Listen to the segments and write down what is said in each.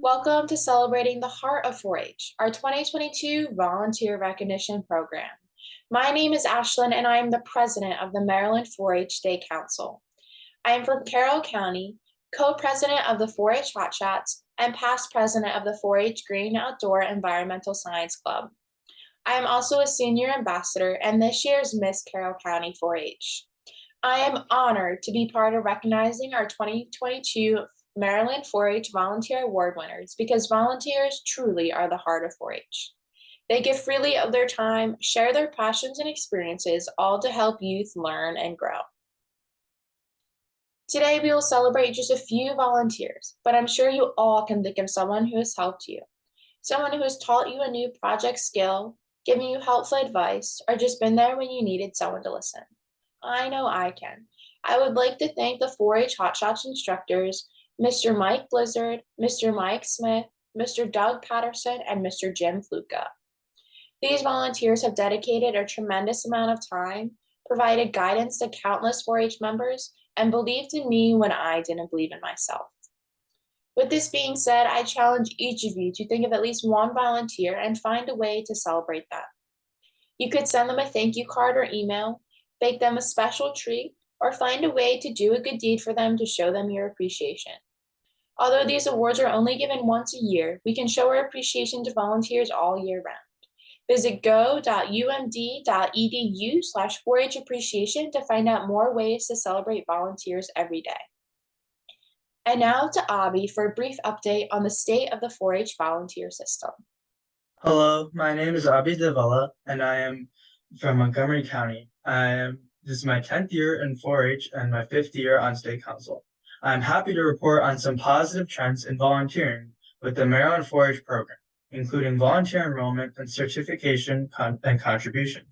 Welcome to Celebrating the Heart of 4-H, our 2022 Volunteer Recognition Program. My name is Ashlyn and I am the president of the Maryland 4-H State Council. I am from Carroll County, co-president of the 4-H Hot Shots, and past president of the 4-H Green Outdoor Environmental Science Club. I am also a senior ambassador and this year's Miss Carroll County 4-H. I am honored to be part of recognizing our 2022 Maryland 4-H Volunteer Award winners because volunteers truly are the heart of 4-H. They give freely of their time, share their passions and experiences, all to help youth learn and grow. Today, we will celebrate just a few volunteers, but I'm sure you all can think of someone who has helped you. Someone who has taught you a new project skill, given you helpful advice, or just been there when you needed someone to listen. I know I can. I would like to thank the 4-H Hot Shots instructors, Mr. Mike Blizzard, Mr. Mike Smith, Mr. Doug Patterson, and Mr. Jim Fluka. These volunteers have dedicated a tremendous amount of time, provided guidance to countless 4-H members, and believed in me when I didn't believe in myself. With this being said, I challenge each of you to think of at least one volunteer and find a way to celebrate them. You could send them a thank you card or email, bake them a special treat, or find a way to do a good deed for them to show them your appreciation. Although these awards are only given once a year, we can show our appreciation to volunteers all year round. Visit go.umd.edu/4-H appreciation to find out more ways to celebrate volunteers every day. And now to Abby for a brief update on the state of the 4-H volunteer system. Hello, my name is Abby Davila, and I am from Montgomery County. This is my 10th year in 4-H and my 5th year on State Council. I'm happy to report on some positive trends in volunteering with the Maryland 4-H program, including volunteer enrollment and certification and contribution.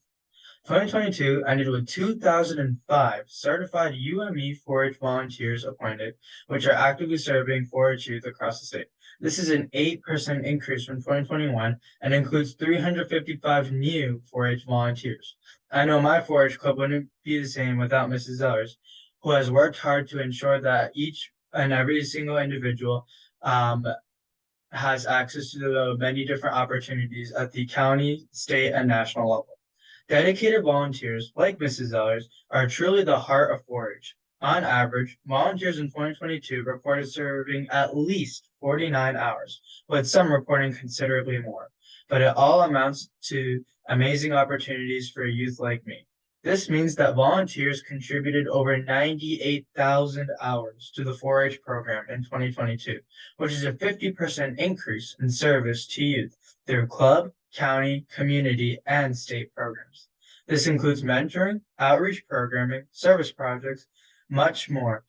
2022 ended with 2,005 certified UME 4-H volunteers appointed, which are actively serving 4-H youth across the state. This is an 8% increase from 2021 and includes 355 new 4-H volunteers. I know my 4-H club wouldn't be the same without Mrs. Zellers, who has worked hard to ensure that each and every single individual has access to the many different opportunities at the county, state, and national level. Dedicated volunteers, like Mrs. Zellers, are truly the heart of 4-H. On average, volunteers in 2022 reported serving at least 49 hours, with some reporting considerably more. But it all amounts to amazing opportunities for youth like me. This means that volunteers contributed over 98,000 hours to the 4-H program in 2022, which is a 50% increase in service to youth through club, county, community, and state programs. This includes mentoring, outreach programming, service projects, much more,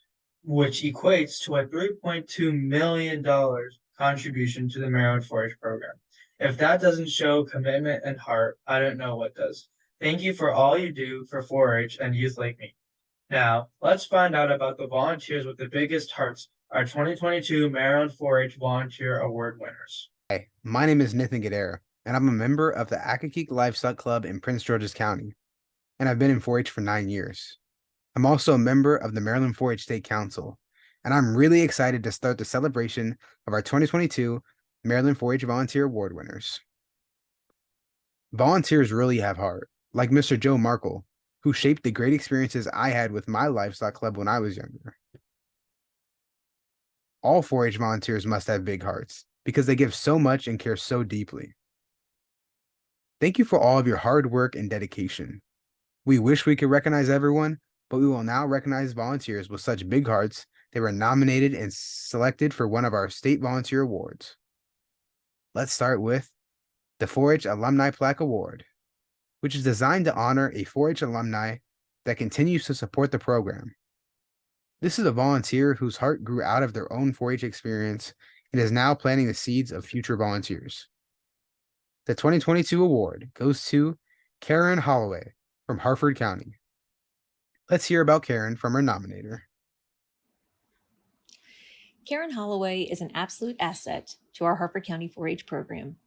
which equates to a $3.2 million contribution to the Maryland 4-H program. If that doesn't show commitment and heart, I don't know what does. Thank you for all you do for 4-H and youth like me. Now, let's find out about the volunteers with the biggest hearts, our 2022 Maryland 4-H Volunteer Award winners. Hi, my name is Nathan Gadara, and I'm a member of the Accokeek Livestock Club in Prince George's County, and I've been in 4-H for 9 years. I'm also a member of the Maryland 4-H State Council, and I'm really excited to start the celebration of our 2022 Maryland 4-H Volunteer Award winners. Volunteers really have heart, like Mr. Joe Markle, who shaped the great experiences I had with my livestock club when I was younger. All 4-H volunteers must have big hearts, because they give so much and care so deeply. Thank you for all of your hard work and dedication. We wish we could recognize everyone, but we will now recognize volunteers with such big hearts they were nominated and selected for one of our state volunteer awards. Let's start with the 4-H Alumni Plaque Award, which is designed to honor a 4-H alumni that continues to support the program. This is a volunteer whose heart grew out of their own 4-H experience and is now planting the seeds of future volunteers. The 2022 award goes to Karen Holloway from Harford County. Let's hear about Karen from her nominator. Karen Holloway is an absolute asset to our Harford County 4-H program.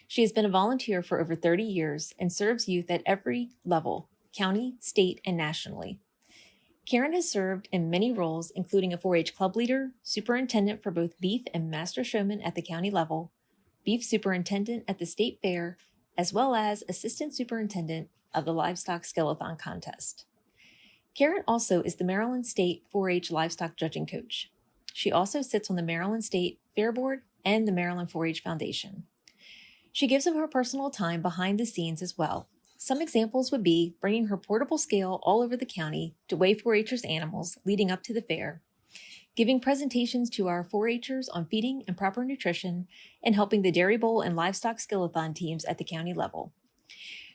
She has been a volunteer for over 30 years and serves youth at every level, county, state, and nationally. Karen has served in many roles, including a 4-H club leader, superintendent for both beef and master showman at the county level, beef superintendent at the state fair, as well as assistant superintendent of the livestock skillathon contest. Karen also is the Maryland State 4-H livestock judging coach. She also sits on the Maryland State Fair Board and the Maryland 4-H Foundation. She gives of her personal time behind the scenes as well. Some examples would be bringing her portable scale all over the county to weigh 4-H'ers animals leading up to the fair, giving presentations to our 4-H'ers on feeding and proper nutrition, and helping the Dairy Bowl and Livestock Skillathon teams at the county level.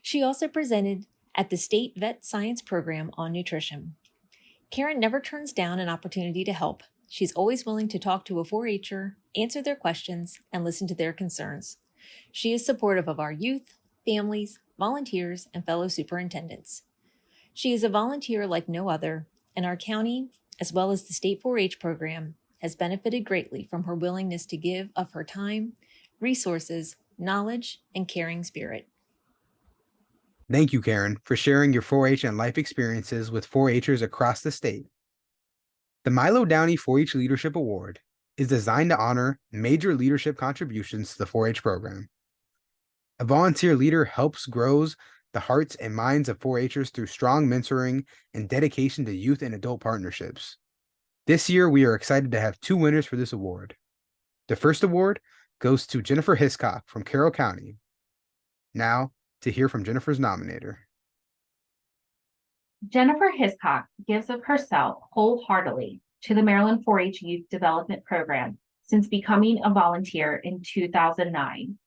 She also presented at the State Vet Science Program on nutrition. Karen never turns down an opportunity to help. She's always willing to talk to a 4-H'er, answer their questions, and listen to their concerns. She is supportive of our youth, families, volunteers, and fellow superintendents. She is a volunteer like no other, and our county, as well as the State 4-H program, has benefited greatly from her willingness to give of her time, resources, knowledge, and caring spirit. Thank you, Karen, for sharing your 4-H and life experiences with 4-H'ers across the state. The MYLO DOWNEY 4-H Leadership Award is designed to honor major leadership contributions to the 4-H program. A volunteer leader helps grows the hearts and minds of 4-H'ers through strong mentoring and dedication to youth and adult partnerships. This year, we are excited to have 2 winners for this award. The first award goes to Jennifer Hiscock from Carroll County. Now, to hear from Jennifer's nominator. Jennifer Hiscock gives of herself wholeheartedly to the Maryland 4-H Youth Development Program since becoming a volunteer in 2009.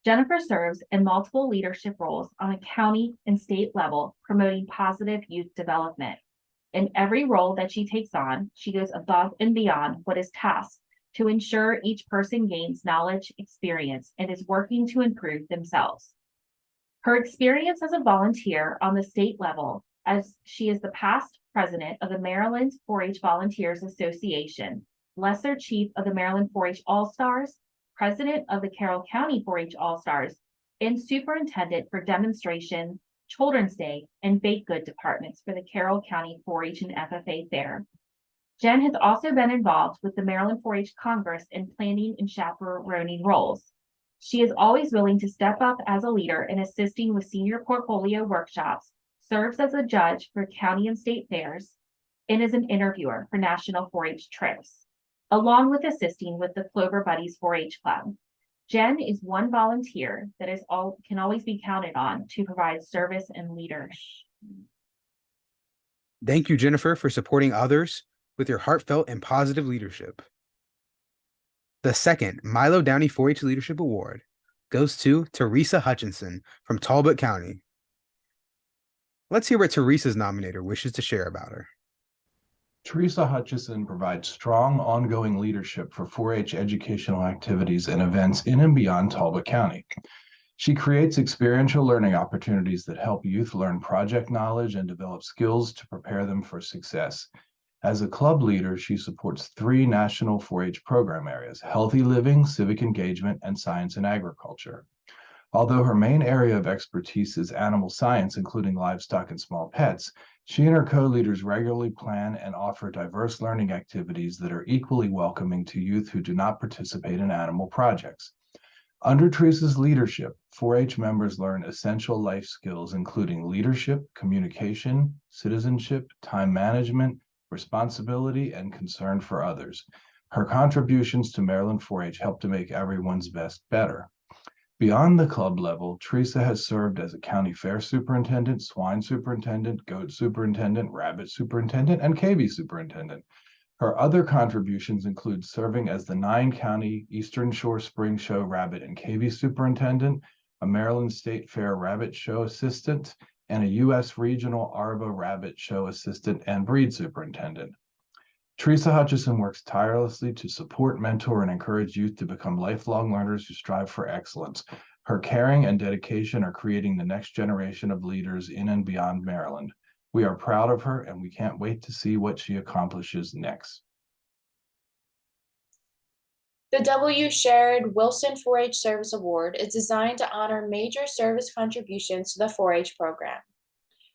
Jennifer serves in multiple leadership roles on a county and state level, promoting positive youth development. In every role that she takes on, she goes above and beyond what is tasked to ensure each person gains knowledge, experience, and is working to improve themselves. Her experience as a volunteer on the state level, as she is the past president of the Maryland 4-H Volunteers Association, lesser chief of the Maryland 4-H All-Stars, president of the Carroll County 4-H All-Stars, and superintendent for demonstration, Children's Day, and baked good departments for the Carroll County 4-H and FFA Fair. Jen has also been involved with the Maryland 4-H Congress in planning and chaperoning roles. She is always willing to step up as a leader in assisting with senior portfolio workshops, serves as a judge for county and state fairs, and is an interviewer for national 4-H trips, along with assisting with the Clover Buddies 4-H Club. Jen is one volunteer that can always be counted on to provide service and leadership. Thank you, Jennifer, for supporting others with your heartfelt and positive leadership. The second MYLO DOWNEY 4-H Leadership Award goes to TRESA Hutchinson from Talbot County. Let's hear what TRESA's nominator wishes to share about her. TRESA Hutchison provides strong ongoing leadership for 4-H educational activities and events in and beyond Talbot County. She creates experiential learning opportunities that help youth learn project knowledge and develop skills to prepare them for success. As a club leader, she supports 3 national 4-H program areas: healthy living, civic engagement, and science and agriculture. Although her main area of expertise is animal science, including livestock and small pets, she and her co-leaders regularly plan and offer diverse learning activities that are equally welcoming to youth who do not participate in animal projects. Under TRESA's leadership, 4-H members learn essential life skills, including leadership, communication, citizenship, time management, responsibility, and concern for others. Her contributions to Maryland 4-H help to make everyone's best better. Beyond the club level, TRESA has served as a county fair superintendent, swine superintendent, goat superintendent, rabbit superintendent, and KV superintendent. Her other contributions include serving as the 9-county Eastern Shore Spring Show rabbit and KV superintendent, a Maryland State Fair rabbit show assistant, and a U.S. Regional ARVA rabbit show assistant and breed superintendent. TRESA Hutchison works tirelessly to support, mentor, and encourage youth to become lifelong learners who strive for excellence. Her caring and dedication are creating the next generation of leaders in and beyond Maryland. We are proud of her, and we can't wait to see what she accomplishes next. The W. Sherrard Wilson 4-H Service Award is designed to honor major service contributions to the 4-H program.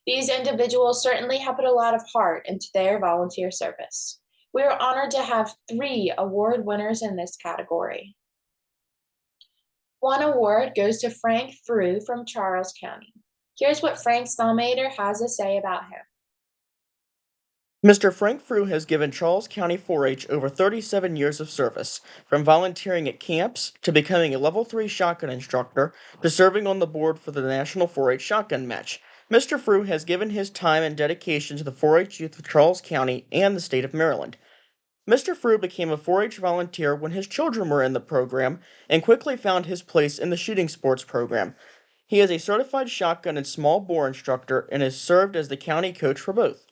These individuals certainly have put a lot of heart into their volunteer service. We are honored to have 3 award winners in this category. One award goes to Frank FRUH from Charles County. Here's what Frank's nominator has to say about him. Mr. Frank FRUH has given Charles County 4-H over 37 years of service, from volunteering at camps to becoming a level 3 shotgun instructor to serving on the board for the National 4-H Shotgun Match. Mr. FRUH has given his time and dedication to the 4-H youth of Charles County and the state of Maryland. Mr. FRUH became a 4-H volunteer when his children were in the program and quickly found his place in the shooting sports program. He is a certified shotgun and small bore instructor and has served as the county coach for both.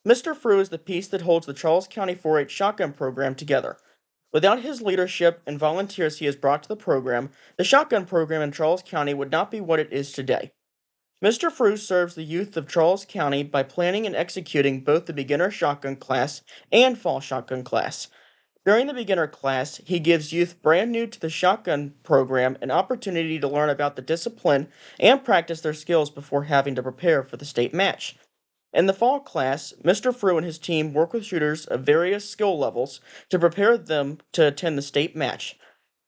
Mr. FRUH is the piece that holds the Charles County 4-H shotgun program together. Without his leadership and volunteers he has brought to the program, the shotgun program in Charles County would not be what it is today. Mr. FRUH serves the youth of Charles County by planning and executing both the beginner shotgun class and fall shotgun class. During the beginner class, he gives youth brand new to the shotgun program an opportunity to learn about the discipline and practice their skills before having to prepare for the state match. In the fall class, Mr. FRUH and his team work with shooters of various skill levels to prepare them to attend the state match.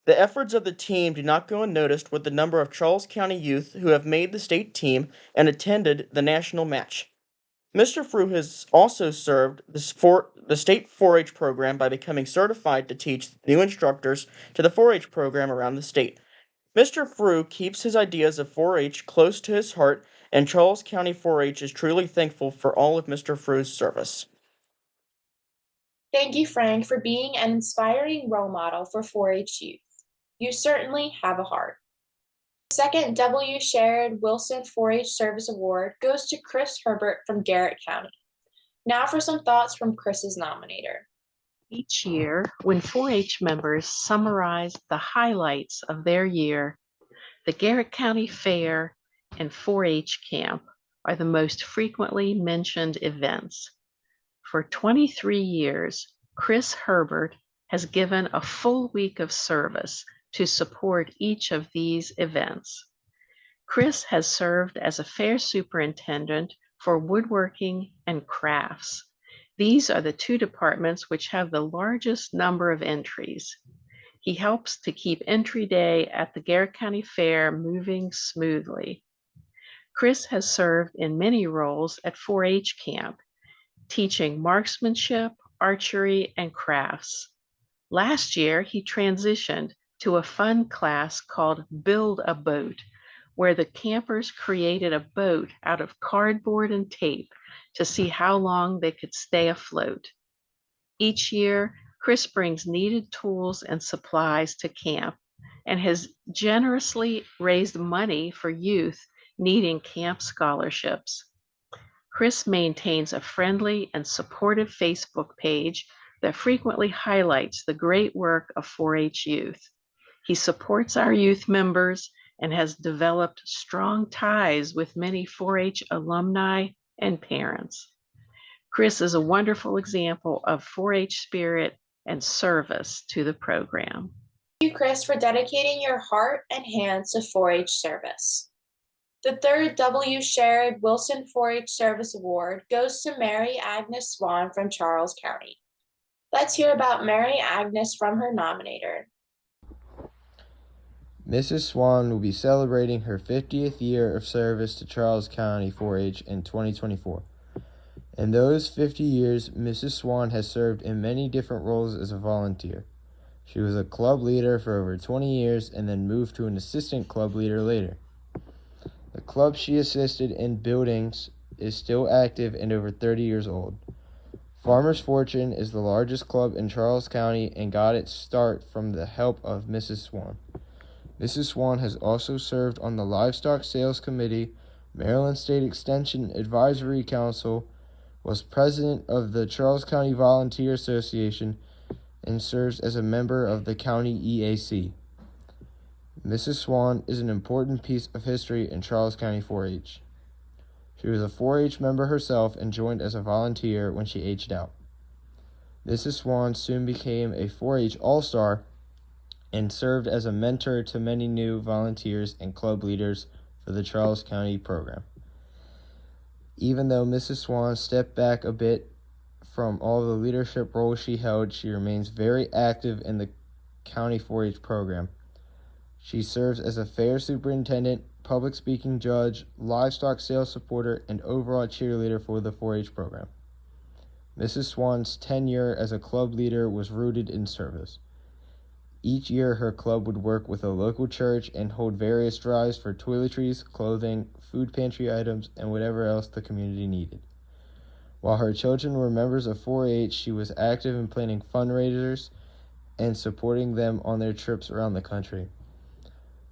The efforts of the team do not go unnoticed with the number of Charles County youth who have made the state team and attended the national match. Mr. FRUH has also served the state 4-H program by becoming certified to teach new instructors to the 4-H program around the state. Mr. FRUH keeps his ideas of 4-H close to his heart, and Charles County 4-H is truly thankful for all of Mr. FRUH's service. Thank you, Frank, for being an inspiring role model for 4-H youth. You certainly have a heart. The second W. Sherrard Wilson 4-H Service Award goes to Chris Herbert from Garrett County. Now for some thoughts from Chris's nominator. Each year, when 4-H members summarize the highlights of their year, the Garrett County Fair and 4-H Camp are the most frequently mentioned events. For 23 years, Chris Herbert has given a full week of service to support each of these events. Chris has served as a fair superintendent for woodworking and crafts. These are the 2 departments which have the largest number of entries. He helps to keep entry day at the Garrett County Fair moving smoothly. Chris has served in many roles at 4-H Camp, teaching marksmanship, archery, and crafts. Last year, he transitioned to a fun class called Build a Boat, where the campers created a boat out of cardboard and tape to see how long they could stay afloat. Each year, Chris brings needed tools and supplies to camp and has generously raised money for youth needing camp scholarships. Chris maintains a friendly and supportive Facebook page that frequently highlights the great work of 4-H youth. He supports our youth members and has developed strong ties with many 4-H alumni and parents. Chris is a wonderful example of 4-H spirit and service to the program. Thank you, Chris, for dedicating your heart and hands to 4-H service. The third W. Sherrard Wilson 4-H Service Award goes to Mary Agnes Swann from Charles County. Let's hear about Mary Agnes from her nominator. Mrs. Swann will be celebrating her 50th year of service to Charles County 4-H in 2024. In those 50 years, Mrs. Swann has served in many different roles as a volunteer. She was a club leader for over 20 years and then moved to an assistant club leader later. The club she assisted in buildings is still active and over 30 years old. Farmers Fortune is the largest club in Charles County and got its start from the help of Mrs. Swann. Mrs. Swann has also served on the Livestock Sales Committee, Maryland State Extension Advisory Council, was president of the Charles County Volunteer Association, and serves as a member of the county EAC. Mrs. Swann is an important piece of history in Charles County 4-H. She was a 4-H member herself and joined as a volunteer when she aged out. Mrs. Swann soon became a 4-H All-Star and served as a mentor to many new volunteers and club leaders for the Charles County program. Even though Mrs. Swan stepped back a bit from all the leadership roles she held, she remains very active in the county 4-H program. She serves as a fair superintendent, public speaking judge, livestock sales supporter, and overall cheerleader for the 4-H program. Mrs. Swan's tenure as a club leader was rooted in service. Each year, her club would work with a local church and hold various drives for toiletries, clothing, food pantry items, and whatever else the community needed. While her children were members of 4-H, she was active in planning fundraisers and supporting them on their trips around the country.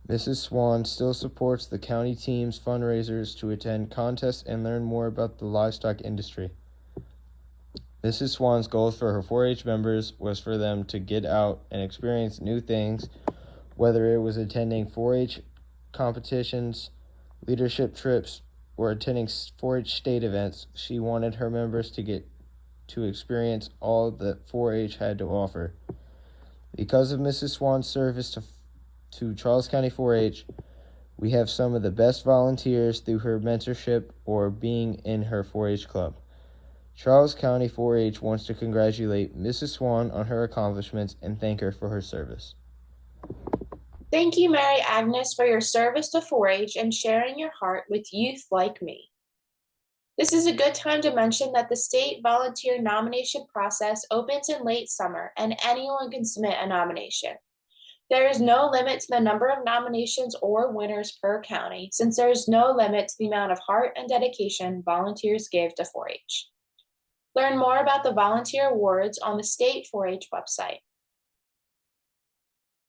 Mrs. Swan still supports the county team's fundraisers to attend contests and learn more about the livestock industry. Mrs. Swan's goal for her 4-H members was for them to get out and experience new things, whether it was attending 4-H competitions, leadership trips, or attending 4-H state events. She wanted her members to get to experience all that 4-H had to offer. Because of Mrs. Swan's service to Charles County 4-H, we have some of the best volunteers through her mentorship or being in her 4-H club. Charles County 4-H wants to congratulate Mrs. Swan on her accomplishments and thank her for her service. Thank you, Mary Agnes, for your service to 4-H and sharing your heart with youth like me. This is a good time to mention that the state volunteer nomination process opens in late summer and anyone can submit a nomination. There is no limit to the number of nominations or winners per county, since there is no limit to the amount of heart and dedication volunteers give to 4-H. Learn more about the volunteer awards on the state 4-H website.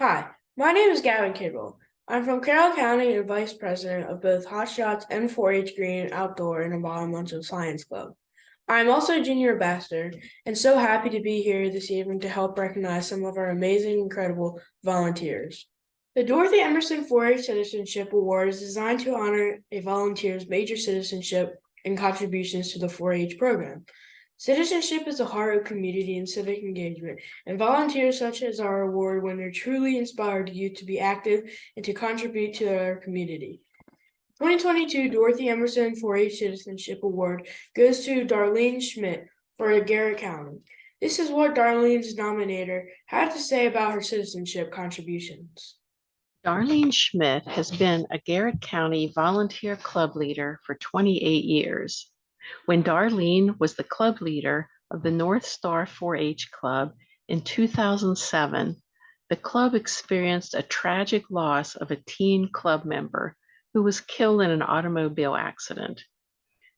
Hi, my name is Gavin Kidwell. I'm from Carroll County and Vice President of both Hot Shots and 4-H Green Outdoor and Environmental Science Club. I'm also a junior ambassador and so happy to be here this evening to help recognize some of our amazing, incredible volunteers. The Dorothy Emerson 4-H Citizenship Award is designed to honor a volunteer's major citizenship and contributions to the 4-H program. Citizenship is the heart of community and civic engagement, and volunteers such as our award winner truly inspired youth to be active and to contribute to our community. 2022 Dorothy Emerson 4-H Citizenship Award goes to Darlene Schmidt for Garrett County. This is what Darlene's nominator had to say about her citizenship contributions. Darlene Schmidt has been a Garrett County volunteer club leader for 28 years. When Darlene was the club leader of the North Star 4-H Club in 2007, the club experienced a tragic loss of a teen club member who was killed in an automobile accident.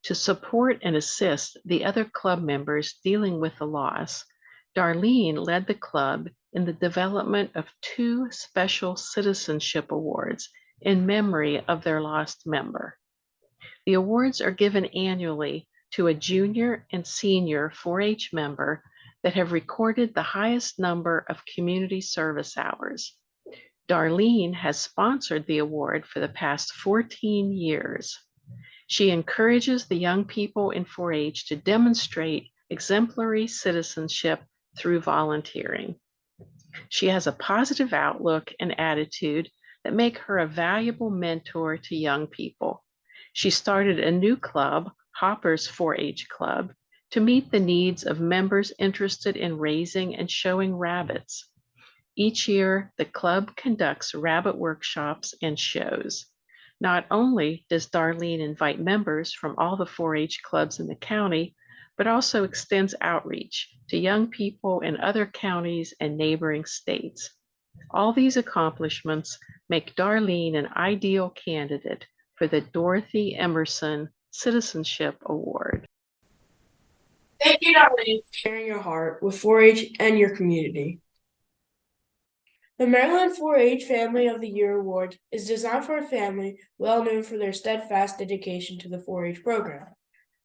To support and assist the other club members dealing with the loss, Darlene led the club in the development of 2 special citizenship awards in memory of their lost member. The awards are given annually to a junior and senior 4-H member that have recorded the highest number of community service hours. Darlene has sponsored the award for the past 14 years. She encourages the young people in 4-H to demonstrate exemplary citizenship through volunteering. She has a positive outlook and attitude that make her a valuable mentor to young people. She started a new club, Hopper's 4-H Club, to meet the needs of members interested in raising and showing rabbits. Each year, the club conducts rabbit workshops and shows. Not only does Darlene invite members from all the 4-H clubs in the county, but also extends outreach to young people in other counties and neighboring states. All these accomplishments make Darlene an ideal candidate for the Dorothy Emerson Citizenship Award. Thank you, Darlene, for sharing your heart with 4-H and your community. The Maryland 4-H Family of the Year Award is designed for a family well known for their steadfast dedication to the 4-H program.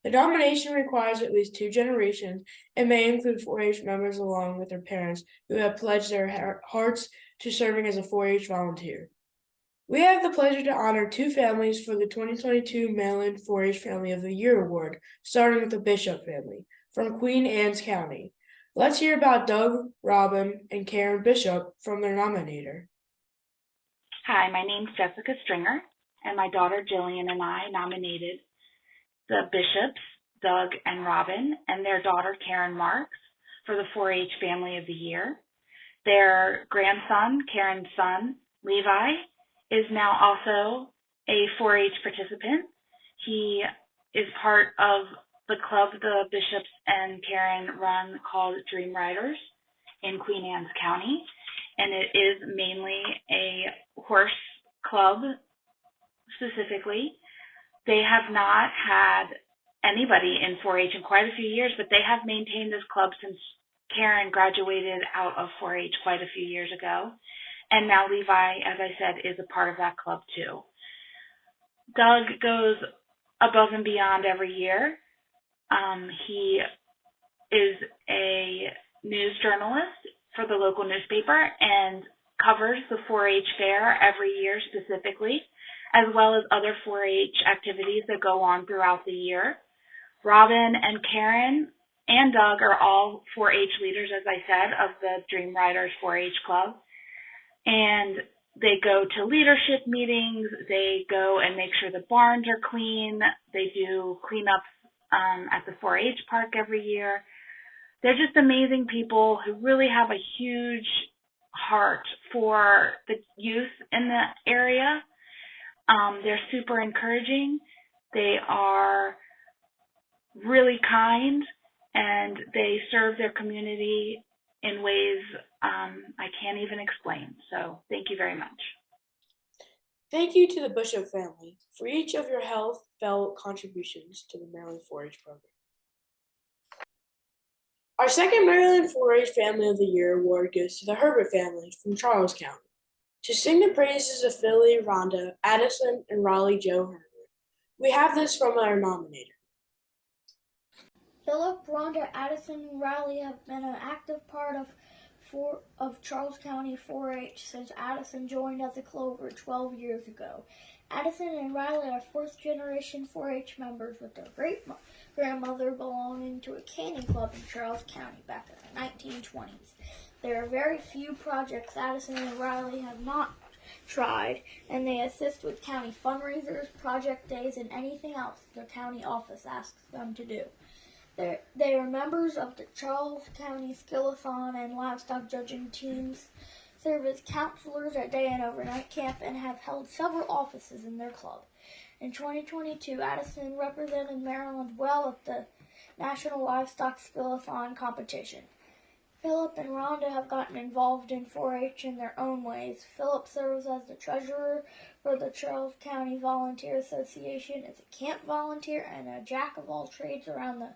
The nomination requires at least 2 generations and may include 4-H members along with their parents who have pledged their hearts to serving as a 4-H volunteer. We have the pleasure to honor 2 families for the 2022 Maryland 4-H Family of the Year Award, starting with the Bishop family from Queen Anne's County. Let's hear about Doug, Robin, and Karen Bishop from their nominator. Hi, my name's Jessica Stringer, and my daughter Jillian and I nominated the bishops, Doug and Robin, and their daughter, Karen Marks, for the 4-H Family of the Year. Their grandson, Karen's son, Levi, is now also a 4-H participant. He is part of the club the bishops and Karen run called Dream Riders in Queen Anne's County, and it is mainly a horse club specifically. They have not had anybody in 4-H in quite a few years, but they have maintained this club since Karen graduated out of 4-H quite a few years ago. And now Levi, as I said, is a part of that club too. Doug goes above and beyond every year. He is a news journalist for the local newspaper and covers the 4-H fair every year specifically, as well as other 4-H activities that go on throughout the year. Robin and Karen and Doug are all 4-H leaders, as I said, of the Dream Riders 4-H Club. And they go to leadership meetings. They go and make sure the barns are clean. They do cleanups at the 4-H park every year. They're just amazing people who really have a huge heart for the youth in the area. They're super encouraging. They are really kind, and they serve their community in ways I can't even explain. So thank you very much. Thank you to the Bishop family for each of your health-felt contributions to the Maryland 4-H program. Our second Maryland 4-H Family of the Year award goes to the Herbert family from Charles County. To sing the praises of Philly, Rhonda, Addison, and Raleigh Joe Herbert, we have this from our nominator. Philip, Rhonda, Addison, and Riley have been an active part of Charles County 4-H since Addison joined as a clover 12 years ago. Addison and Riley are fourth-generation 4-H members with their great-grandmother belonging to a canning club in Charles County back in the 1920s. There are very few projects Addison and Riley have not tried, and they assist with county fundraisers, project days, and anything else the county office asks them to do. They are members of the Charles County Skillathon and livestock judging teams, serve as counselors at day and overnight camp, and have held several offices in their club. In 2022, Addison represented Maryland well at the National Livestock Skillathon competition. Philip and Rhonda have gotten involved in 4-H in their own ways. Philip serves as the treasurer for the Charles County Volunteer Association, is a camp volunteer, and a jack-of-all-trades around the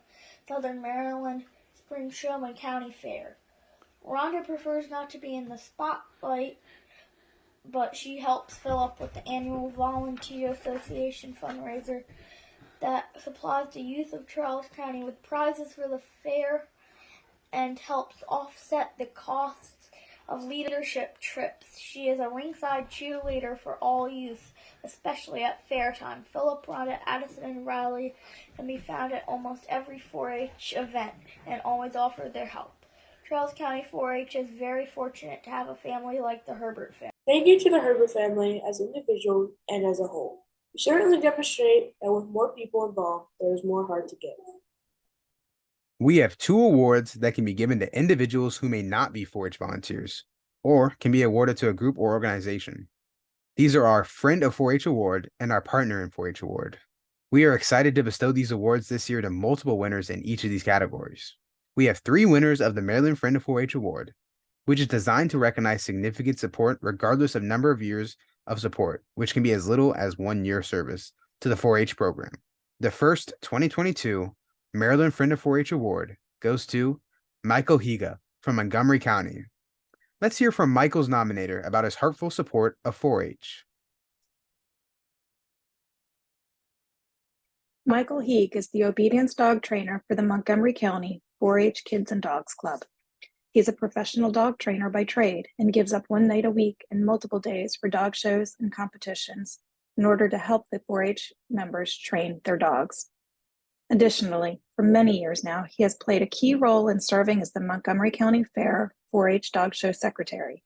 Southern Maryland Spring Showman County Fair. Rhonda prefers not to be in the spotlight, but she helps Philip with the annual Volunteer Association fundraiser that supplies the youth of Charles County with prizes for the fair and helps offset the costs of leadership trips. She is a ringside cheerleader for all youth, especially at fair time. Philip, Rhonda, Addison, and Riley can be found at almost every 4-H event and always offer their help. Charles County 4-H is very fortunate to have a family like the Herbert family. Thank you to the Herbert family as individuals and as a whole. You certainly demonstrate that with more people involved, there is more heart to give. We have 2 awards that can be given to individuals who may not be 4-H volunteers, or can be awarded to a group or organization. These are our Friend of 4-H Award and our Partner in 4-H Award. We are excited to bestow these awards this year to multiple winners in each of these categories. We have 3 winners of the Maryland Friend of 4-H Award, which is designed to recognize significant support regardless of number of years of support, which can be as little as 1 year service to the 4-H program. The first 2022 Maryland Friend of 4-H Award goes to Michael HEEG from Montgomery County. Let's hear from Michael's nominator about his heartful support of 4-H. Michael HEEG is the obedience dog trainer for the Montgomery County 4-H Kids and Dogs Club. He's a professional dog trainer by trade and gives up 1 night a week and multiple days for dog shows and competitions in order to help the 4-H members train their dogs. Additionally, for many years now, he has played a key role in serving as the Montgomery County Fair 4-H Dog Show Secretary.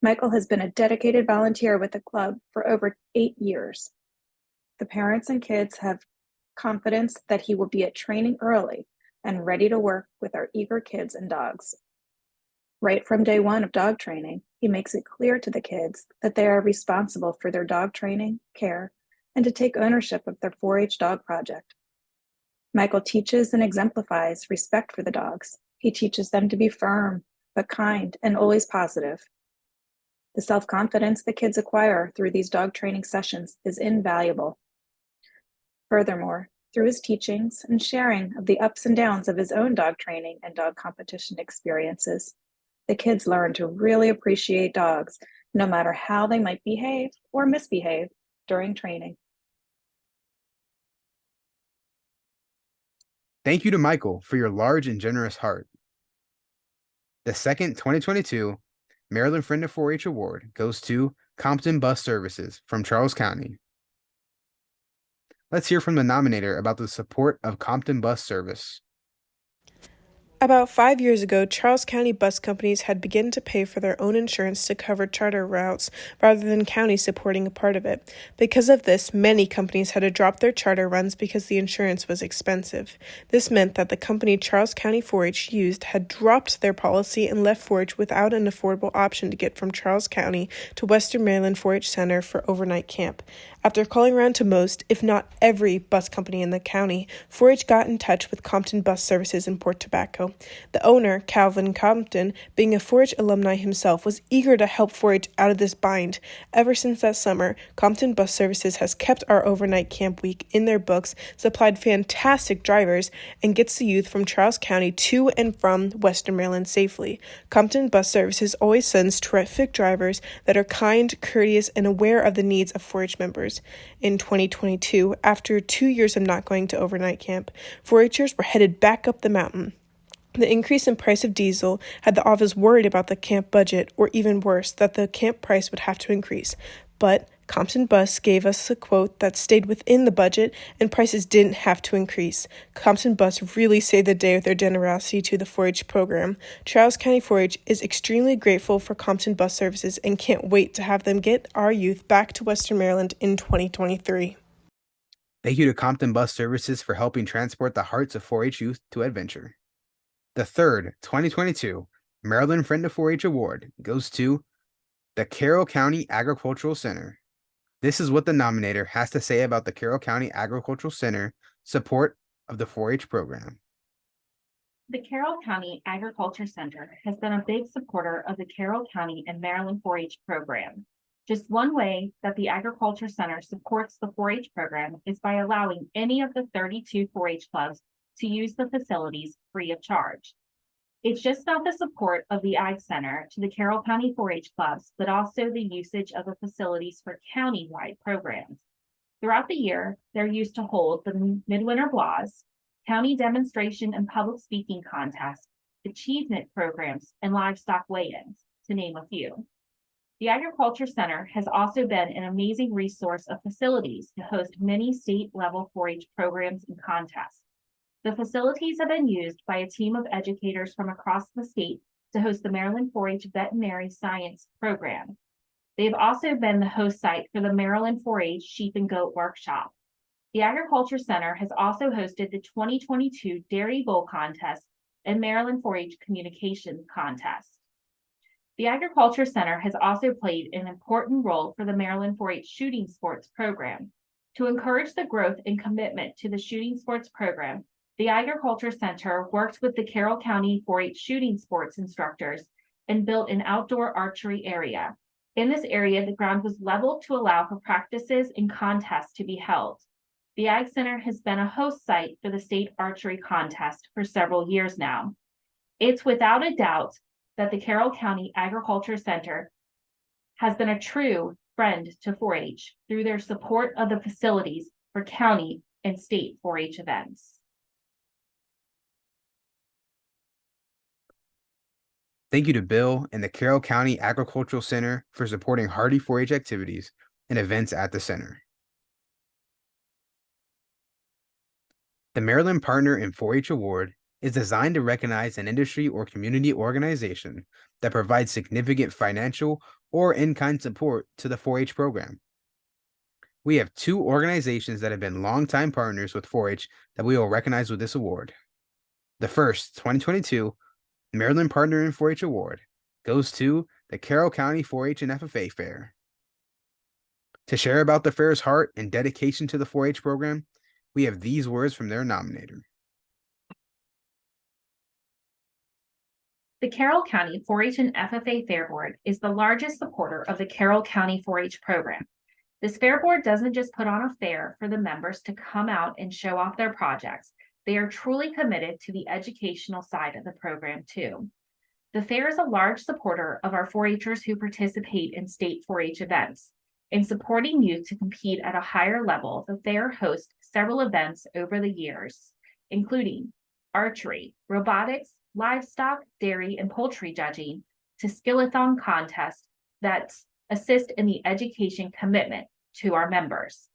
Michael has been a dedicated volunteer with the club for over 8 years. The parents and kids have confidence that he will be at training early and ready to work with our eager kids and dogs. Right from day one of dog training, he makes it clear to the kids that they are responsible for their dog training, care, and to take ownership of their 4-H dog project. Michael teaches and exemplifies respect for the dogs. He teaches them to be firm, but kind and always positive. The self-confidence the kids acquire through these dog training sessions is invaluable. Furthermore, through his teachings and sharing of the ups and downs of his own dog training and dog competition experiences, the kids learn to really appreciate dogs, no matter how they might behave or misbehave during training. Thank you to Michael for your large and generous heart. The second 2022 Maryland Friend of 4-H Award goes to Compton Bus Services from Charles County. Let's hear from the nominator about the support of Compton Bus Service. About 5 years ago, Charles County bus companies had begun to pay for their own insurance to cover charter routes rather than county supporting a part of it. Because of this, many companies had to drop their charter runs because the insurance was expensive. This meant that the company Charles County 4-H used had dropped their policy and left 4-H without an affordable option to get from Charles County to Western Maryland 4-H Center for overnight camp. After calling around to most, if not every, bus company in the county, 4-H got in touch with Compton Bus Services in Port Tobacco. The owner, Calvin Compton, being a 4-H alumni himself, was eager to help 4-H out of this bind. Ever since that summer, Compton Bus Services has kept our overnight camp week in their books, supplied fantastic drivers, and gets the youth from Charles County to and from Western Maryland safely. Compton Bus Services always sends terrific drivers that are kind, courteous, and aware of the needs of 4-H members. In 2022, after 2 years of not going to overnight camp, 4-Hers were headed back up the mountain. The increase in price of diesel had the office worried about the camp budget, or even worse, that the camp price would have to increase. But Compton Bus gave us a quote that stayed within the budget and prices didn't have to increase. Compton Bus really saved the day with their generosity to the 4-H program. Charles County 4-H is extremely grateful for Compton Bus Services and can't wait to have them get our youth back to Western Maryland in 2023. Thank you to Compton Bus Services for helping transport the hearts of 4-H youth to adventure. The third 2022 Maryland Friend of 4-H Award goes to the Carroll County Agricultural Center. This is what the nominator has to say about the Carroll County Agricultural Center support of the 4-H program. The Carroll County Agriculture Center has been a big supporter of the Carroll County and Maryland 4-H program. Just one way that the Agriculture Center supports the 4-H program is by allowing any of the 32 4-H clubs to use the facilities free of charge. It's just not the support of the Ag Center to the Carroll County 4-H clubs, but also the usage of the facilities for county-wide programs. Throughout the year, they're used to hold the Midwinter Blahs, county demonstration and public speaking contests, achievement programs, and livestock weigh-ins, to name a few. The Agriculture Center has also been an amazing resource of facilities to host many state-level 4-H programs and contests. The facilities have been used by a team of educators from across the state to host the Maryland 4-H Veterinary Science Program. They've also been the host site for the Maryland 4-H Sheep and Goat Workshop. The Agriculture Center has also hosted the 2022 Dairy Bowl Contest and Maryland 4-H Communication Contest. The Agriculture Center has also played an important role for the Maryland 4-H Shooting Sports Program. To encourage the growth and commitment to the shooting sports program, the Agriculture Center worked with the Carroll County 4-H shooting sports instructors and built an outdoor archery area. In this area, the ground was leveled to allow for practices and contests to be held. The Ag Center has been a host site for the state archery contest for several years now. It's without a doubt that the Carroll County Agriculture Center has been a true friend to 4-H through their support of the facilities for county and state 4-H events. Thank you to Bill and the Carroll County Agricultural Center for supporting hardy 4-H activities and events at the center. The Maryland Partner in 4-H Award is designed to recognize an industry or community organization that provides significant financial or in-kind support to the 4-H program. We have two organizations that have been longtime partners with 4-H that we will recognize with this award. The first 2022 Maryland Partner in 4-H Award goes to the Carroll County 4-H and FFA Fair. To share about the fair's heart and dedication to the 4-H program, we have these words from their nominator. The Carroll County 4-H and FFA Fair Board is the largest supporter of the Carroll County 4-H program. This fair board doesn't just put on a fair for the members to come out and show off their projects. They are truly committed to the educational side of the program too. The fair is a large supporter of our 4-Hers who participate in state 4-H events. In supporting youth to compete at a higher level, the fair hosts several events over the years, including archery, robotics, livestock, dairy, and poultry judging, to skillathon contests that assist in the education commitment to our members.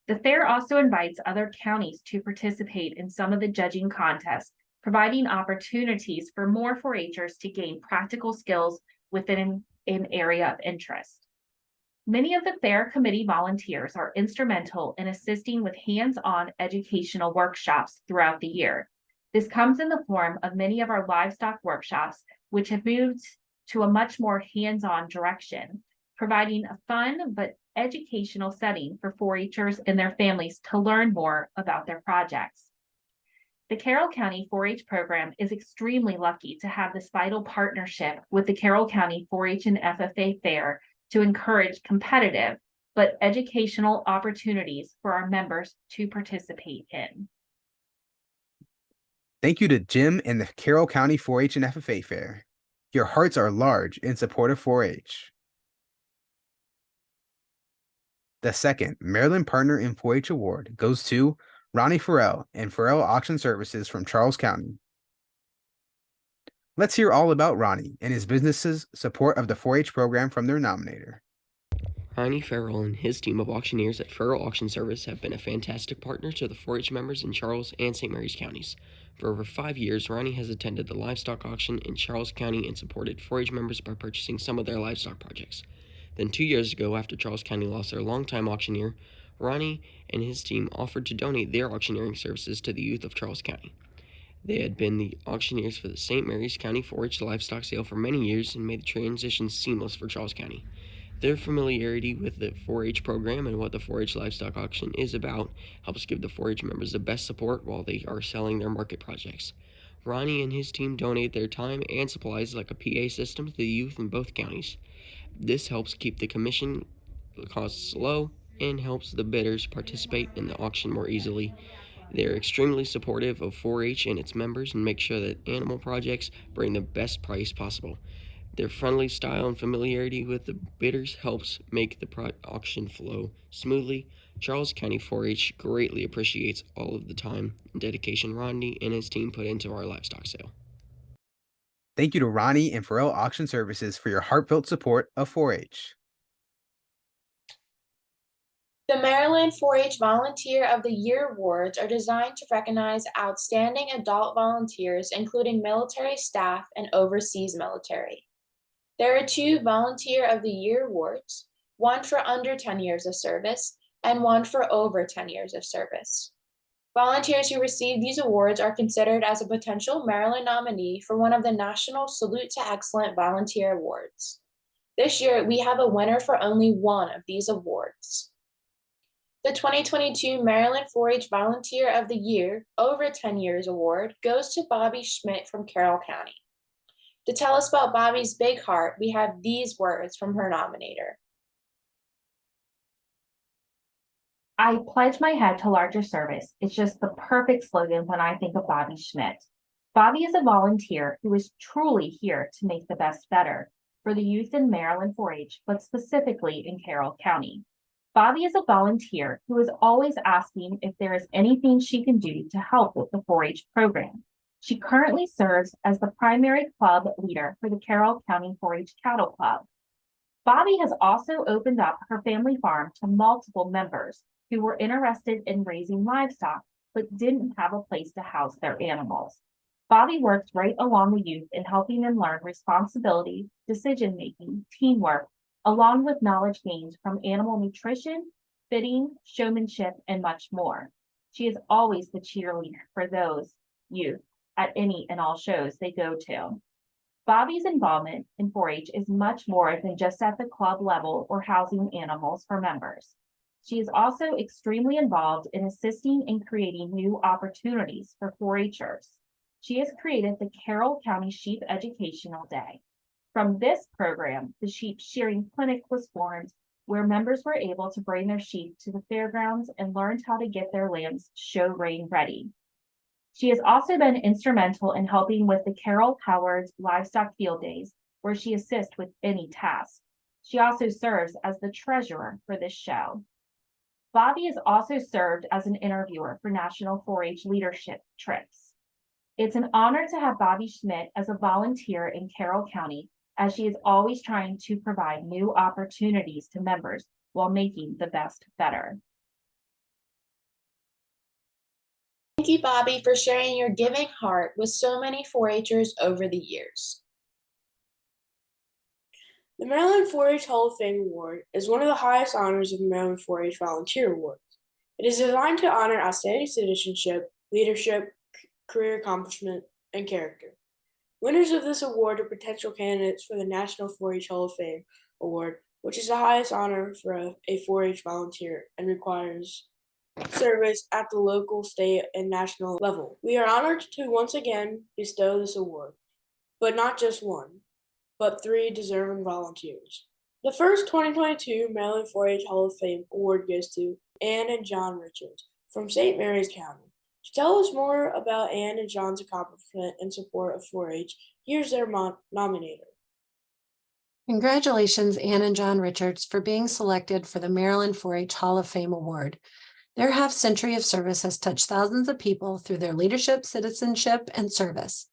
The fair also invites other counties to participate in some of the judging contests, providing opportunities for more 4-Hers to gain practical skills within an area of interest. Many of the fair committee volunteers are instrumental in assisting with hands-on educational workshops throughout the year. This comes in the form of many of our livestock workshops, which have moved to a much more hands-on direction, providing a fun but educational setting for 4-Hers and their families to learn more about their projects. The Carroll County 4-H program is extremely lucky to have this vital partnership with the Carroll County 4-H and FFA Fair to encourage competitive but educational opportunities for our members to participate in. Thank you to Jim and the Carroll County 4-H and FFA Fair. Your hearts are large in support of 4-H. The second Maryland Partner in 4-H Award goes to Ronnie Farrell and Farrell Auction Services from Charles County. Let's hear all about Ronnie and his business's support of the 4-H program from their nominator. Ronnie Farrell and his team of auctioneers at Farrell Auction Service have been a fantastic partner to the 4-H members in Charles and St. Mary's counties. For over 5 years, Ronnie has attended the livestock auction in Charles County and supported 4-H members by purchasing some of their livestock projects. Then 2 years ago, after Charles County lost their longtime auctioneer, Ronnie and his team offered to donate their auctioneering services to the youth of Charles County. They had been the auctioneers for the St. Mary's County 4-H livestock sale for many years and made the transition seamless for Charles County. Their familiarity with the 4-H program and what the 4-H livestock auction is about helps give the 4-H members the best support while they are selling their market projects. Ronnie and his team donate their time and supplies like a PA system to the youth in both counties. This helps keep the commission costs low and helps the bidders participate in the auction more easily. They're extremely supportive of 4-H and its members and make sure that animal projects bring the best price possible. Their friendly style and familiarity with the bidders helps make the auction flow smoothly. Charles County 4-H greatly appreciates all of the time and dedication Ronnie and his team put into our livestock sale. Thank you to Ronnie and Farrell Auction Services for your heartfelt support of 4-H. The Maryland 4-H Volunteer of the Year Awards are designed to recognize outstanding adult volunteers, including military staff and overseas military. There are 2 Volunteer of the Year Awards, one for under 10 years of service and one for over 10 years of service. Volunteers who receive these awards are considered as a potential Maryland nominee for one of the National Salute to Excellent Volunteer Awards. This year, we have a winner for only one of these awards. The 2022 Maryland 4-H Volunteer of the Year Over 10 Years Award goes to Bobbie Schmidt from Carroll County. To tell us about Bobbie's big heart, we have these words from her nominator. I pledge my head to larger service. It's just the perfect slogan when I think of Bobbie Schmidt. Bobbie is a volunteer who is truly here to make the best better for the youth in Maryland 4-H, but specifically in Carroll County. Bobbie is a volunteer who is always asking if there is anything she can do to help with the 4-H program. She currently serves as the primary club leader for the Carroll County 4-H Cattle Club. Bobbie has also opened up her family farm to multiple members who were interested in raising livestock but didn't have a place to house their animals. Bobbie works right along the youth in helping them learn responsibility, decision-making, teamwork, along with knowledge gained from animal nutrition, fitting, showmanship, and much more. She is always the cheerleader for those youth at any and all shows they go to. Bobbie's involvement in 4-H is much more than just at the club level or housing animals for members. She is also extremely involved in assisting in creating new opportunities for 4-Hers. She has created the Carroll County Sheep Educational Day. From this program, the Sheep Shearing Clinic was formed, where members were able to bring their sheep to the fairgrounds and learned how to get their lambs show rein ready. She has also been instrumental in helping with the Carroll Howard's Livestock Field Days, where she assists with any task. She also serves as the treasurer for this show. Bobbie has also served as an interviewer for National 4-H leadership trips. It's an honor to have Bobbie Schmidt as a volunteer in Carroll County, as she is always trying to provide new opportunities to members while making the best better. Thank you, Bobbie, for sharing your giving heart with so many 4-Hers over the years. The Maryland 4-H Hall of Fame Award is one of the highest honors of the Maryland 4-H Volunteer Awards. It is designed to honor outstanding citizenship, leadership, career accomplishment, and character. Winners of this award are potential candidates for the National 4-H Hall of Fame Award, which is the highest honor for a 4-H volunteer and requires service at the local, state, and national level. We are honored to once again bestow this award, but not just one, but 3 deserving volunteers. The first 2022 Maryland 4-H Hall of Fame Award goes to Ann and John Richards from St. Mary's County. To tell us more about Ann and John's accomplishment in support of 4-H, here's their nominator. Congratulations, Ann and John Richards, for being selected for the Maryland 4-H Hall of Fame Award. Their half-century of service has touched thousands of people through their leadership, citizenship, and service.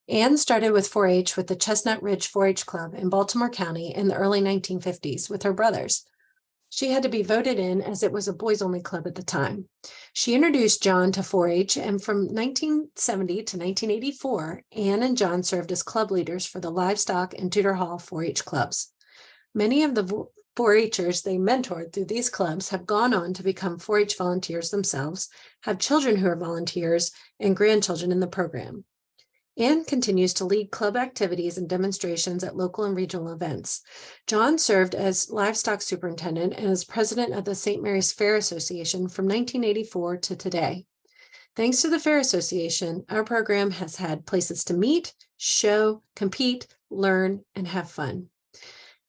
Ann started with 4-H with the Chestnut Ridge 4-H Club in Baltimore County in the early 1950s with her brothers. She had to be voted in as it was a boys-only club at the time. She introduced John to 4-H, and from 1970 to 1984, Ann and John served as club leaders for the Livestock and Tudor Hall 4-H clubs. Many of the 4-Hers they mentored through these clubs have gone on to become 4-H volunteers themselves, have children who are volunteers, and grandchildren in the program. Ann continues to lead club activities and demonstrations at local and regional events. John served as livestock superintendent and as president of the St. Mary's Fair Association from 1984 to today. Thanks to the Fair Association, our program has had places to meet, show, compete, learn, and have fun.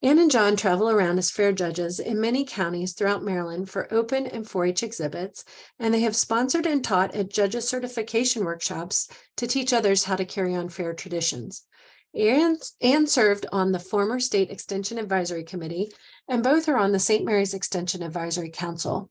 Ann and John travel around as fair judges in many counties throughout Maryland for open and 4-H exhibits, and they have sponsored and taught at judges certification workshops to teach others how to carry on fair traditions. Ann served on the former State Extension Advisory Committee, and both are on the St. Mary's Extension Advisory Council.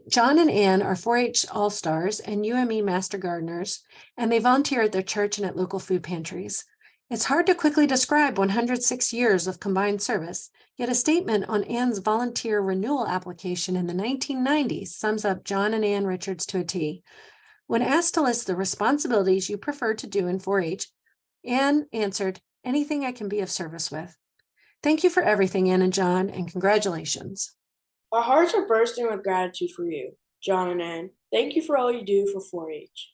John and Ann are 4-H All-Stars and UME Master Gardeners, and they volunteer at their church and at local food pantries. It's hard to quickly describe 106 years of combined service, yet a statement on Ann's volunteer renewal application in the 1990s sums up John and Ann Richards to a T. When asked to list the responsibilities you prefer to do in 4-H, Ann answered, "Anything I can be of service with." Thank you for everything, Ann and John, and congratulations. Our hearts are bursting with gratitude for you, John and Ann. Thank you for all you do for 4-H.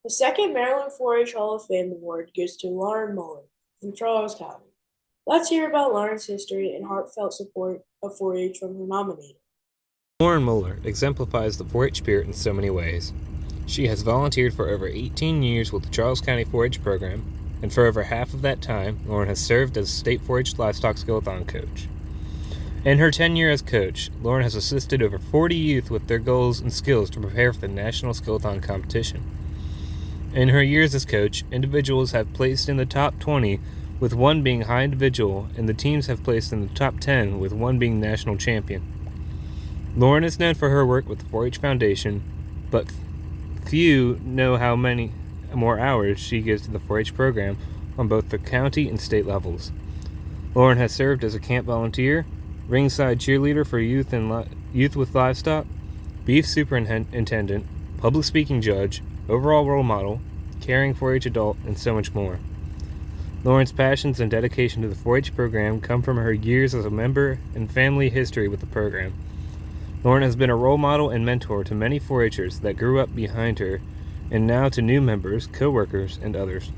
The second Maryland 4-H Hall of Fame Award goes to Lauren MOHLER from Charles County. Let's hear about Lauren's history and heartfelt support of 4-H from her nominator. Lauren MOHLER exemplifies the 4-H spirit in so many ways. She has volunteered for over 18 years with the Charles County 4-H program, and for over half of that time, Lauren has served as state 4-H livestock skillathon coach. In her tenure as coach, Lauren has assisted over 40 youth with their goals and skills to prepare for the National Skillathon competition. In her years as coach, individuals have placed in the top 20, with one being high individual, and the teams have placed in the top 10, with one being national champion. Lauren is known for her work with the 4-H Foundation, but few know how many more hours she gives to the 4-H program on both the county and state levels. Lauren has served as a camp volunteer, ringside cheerleader for youth with livestock, beef superintendent, public speaking judge, overall role model, caring 4-H adult, and so much more. Lauren's passions and dedication to the 4-H program come from her years as a member and family history with the program. Lauren has been a role model and mentor to many 4-Hers that grew up behind her, and now to new members, co-workers, and others.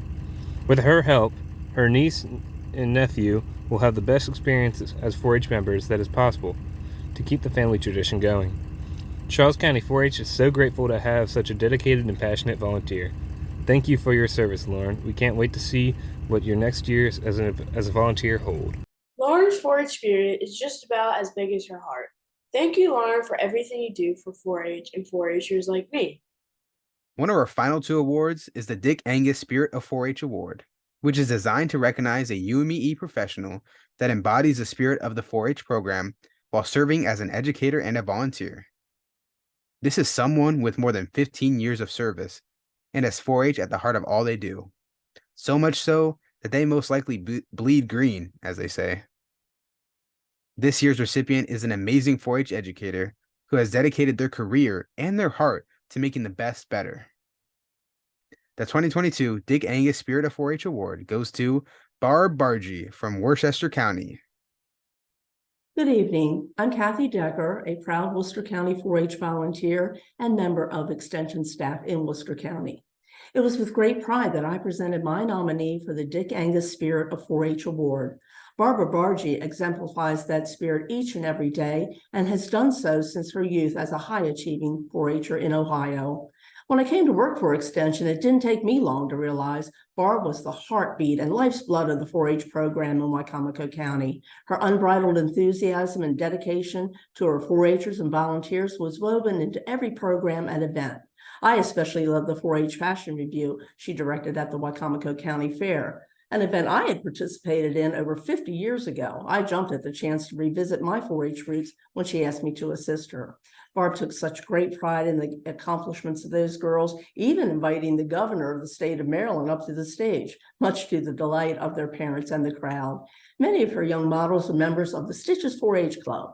With her help, her niece and nephew will have the best experiences as 4-H members that is possible to keep the family tradition going. Charles County 4-H is so grateful to have such a dedicated and passionate volunteer. Thank you for your service, Lauren. We can't wait to see what your next years as a volunteer hold. Lauren's 4-H spirit is just about as big as her heart. Thank you, Lauren, for everything you do for 4-H and 4-Hers like me. One of our final 2 awards is the Dick Angus Spirit of 4-H Award, which is designed to recognize a UME professional that embodies the spirit of the 4-H program while serving as an educator and a volunteer. This is someone with more than 15 years of service and has 4-H at the heart of all they do. So much so that they most likely bleed green, as they say. This year's recipient is an amazing 4-H educator who has dedicated their career and their heart to making the best better. The 2022 Dick Angus Spirit of 4-H Award goes to Barb Bargy from Worcester County. Good evening. I'm Kathy Decker, a proud Worcester County 4-H volunteer and member of Extension staff in Worcester County. It was with great pride that I presented my nominee for the Dick Angus Spirit of 4-H Award. Barbara Bargy exemplifies that spirit each and every day and has done so since her youth as a high-achieving 4-Her in Ohio. When I came to work for Extension, it didn't take me long to realize Barb was the heartbeat and life's blood of the 4-H program in Wicomico County. Her unbridled enthusiasm and dedication to her 4-Hers and volunteers was woven into every program and event. I especially love the 4-H Fashion Review she directed at the Wicomico County Fair, an event I had participated in over 50 years ago. I jumped at the chance to revisit my 4-H roots when she asked me to assist her. Barb took such great pride in the accomplishments of those girls, even inviting the governor of the state of Maryland up to the stage, much to the delight of their parents and the crowd. Many of her young models are members of the Stitches 4-H Club.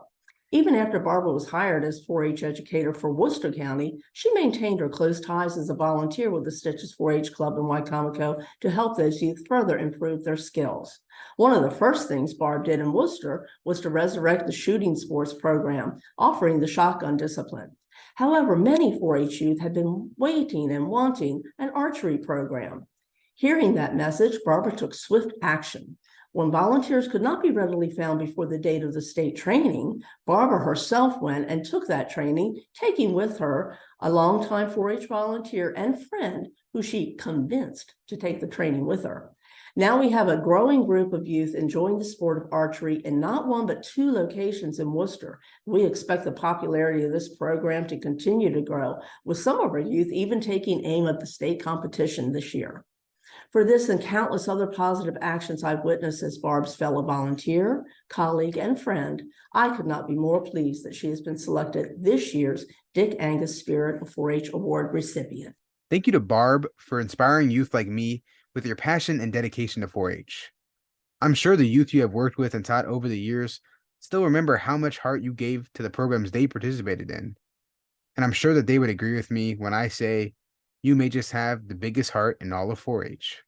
Even after Barbara was hired as 4-H educator for Worcester County, she maintained her close ties as a volunteer with the Stitches 4-H Club in Wicomico to help those youth further improve their skills. One of the first things Barb did in Worcester was to resurrect the shooting sports program, offering the shotgun discipline. However, many 4-H youth had been waiting and wanting an archery program. Hearing that message, Barbara took swift action. When volunteers could not be readily found before the date of the state training, Barbara herself went and took that training, taking with her a longtime 4-H volunteer and friend who she convinced to take the training with her. Now we have a growing group of youth enjoying the sport of archery in not one but 2 locations in Worcester. We expect the popularity of this program to continue to grow, with some of our youth even taking aim at the state competition this year. For this and countless other positive actions I've witnessed as Barb's fellow volunteer, colleague, and friend, I could not be more pleased that she has been selected this year's Dick Angus Spirit of 4-H Award recipient. Thank you to Barb for inspiring youth like me with your passion and dedication to 4-H. I'm sure the youth you have worked with and taught over the years still remember how much heart you gave to the programs they participated in. And I'm sure that they would agree with me when I say, you may just have the biggest heart in all of 4-H.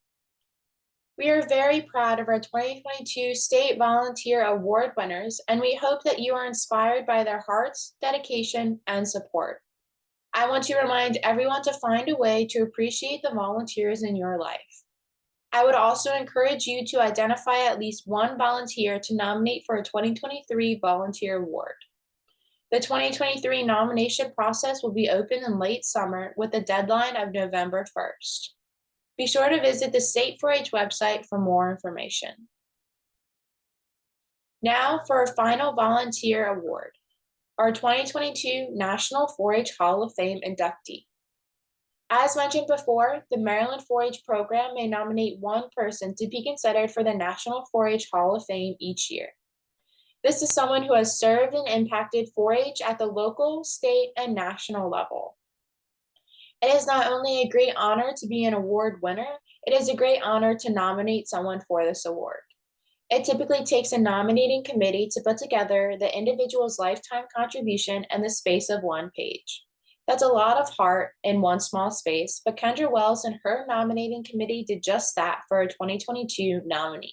We are very proud of our 2022 State Volunteer Award winners, and we hope that you are inspired by their hearts, dedication, and support. I want to remind everyone to find a way to appreciate the volunteers in your life. I would also encourage you to identify at least one volunteer to nominate for a 2023 Volunteer Award. The 2023 nomination process will be open in late summer with a deadline of November 1st. Be sure to visit the State 4-H website for more information. Now for our final volunteer award, our 2022 National 4-H Hall of Fame inductee. As mentioned before, the Maryland 4-H program may nominate one person to be considered for the National 4-H Hall of Fame each year. This is someone who has served and impacted 4-H at the local, state, and national level. It is not only a great honor to be an award winner, it is a great honor to nominate someone for this award. It typically takes a nominating committee to put together the individual's lifetime contribution in the space of one page. That's a lot of heart in one small space, but Kendra Wells and her nominating committee did just that for a 2022 nominee.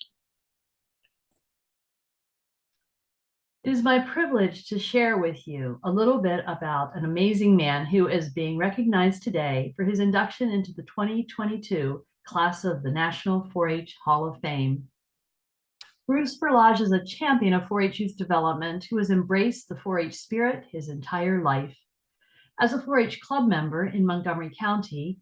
It is my privilege to share with you a little bit about an amazing man who is being recognized today for his induction into the 2022 class of the National 4-H Hall of Fame. Bruce Berlage is a champion of 4-H youth development who has embraced the 4-H spirit his entire life. As a 4-H club member in Montgomery County,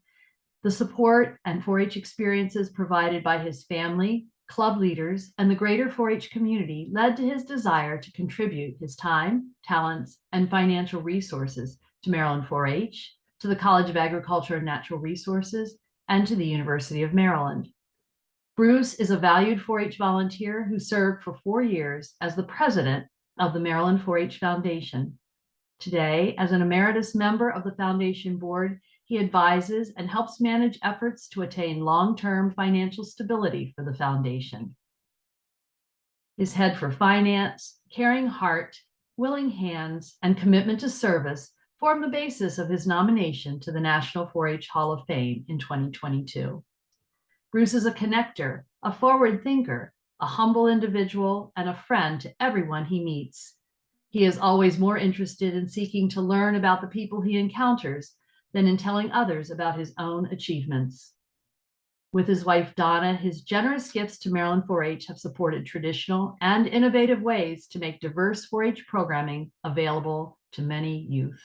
the support and 4-H experiences provided by his family, club leaders, and the greater 4-H community led to his desire to contribute his time, talents, and financial resources to Maryland 4-H, to the College of Agriculture and Natural Resources, and to the University of Maryland. Bruce is a valued 4-H volunteer who served for 4 years as the president of the Maryland 4-H Foundation. Today, as an emeritus member of the foundation board, he advises and helps manage efforts to attain long-term financial stability for the foundation. His head for finance, caring heart, willing hands, and commitment to service form the basis of his nomination to the National 4-H Hall of Fame in 2022. Bruce is a connector, a forward thinker, a humble individual, and a friend to everyone he meets. He is always more interested in seeking to learn about the people he encounters than in telling others about his own achievements. With his wife Donna, his generous gifts to Maryland 4-H have supported traditional and innovative ways to make diverse 4-H programming available to many youth.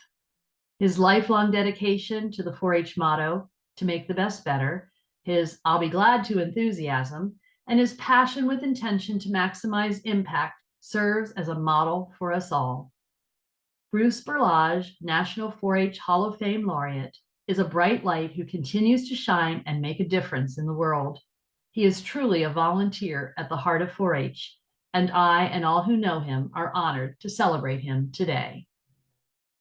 His lifelong dedication to the 4-H motto, to make the best better, his I'll be glad to enthusiasm, and his passion with intention to maximize impact serves as a model for us all. Bruce Berlage, National 4-H Hall of Fame laureate, is a bright light who continues to shine and make a difference in the world. He is truly a volunteer at the heart of 4-H, and I and all who know him are honored to celebrate him today.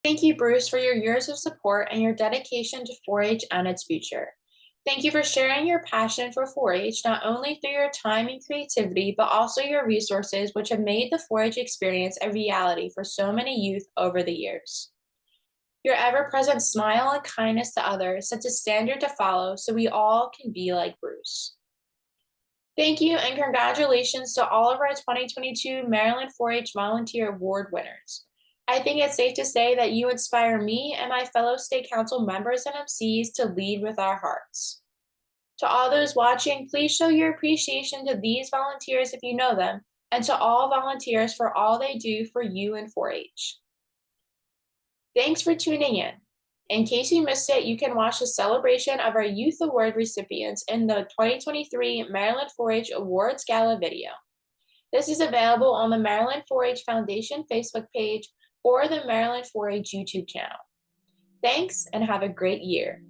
Thank you, Bruce, for your years of support and your dedication to 4-H and its future. Thank you for sharing your passion for 4-H, not only through your time and creativity, but also your resources, which have made the 4-H experience a reality for so many youth over the years. Your ever-present smile and kindness to others sets a standard to follow so we all can be like Bruce. Thank you and congratulations to all of our 2022 Maryland 4-H Volunteer Award winners. I think it's safe to say that you inspire me and my fellow State Council members and MCs to lead with our hearts. To all those watching, please show your appreciation to these volunteers if you know them, and to all volunteers for all they do for you and 4-H. Thanks for tuning in. In case you missed it, you can watch the celebration of our Youth Award recipients in the 2023 Maryland 4-H Awards Gala video. This is available on the Maryland 4-H Foundation Facebook page or the Maryland 4-H YouTube channel. Thanks and have a great year.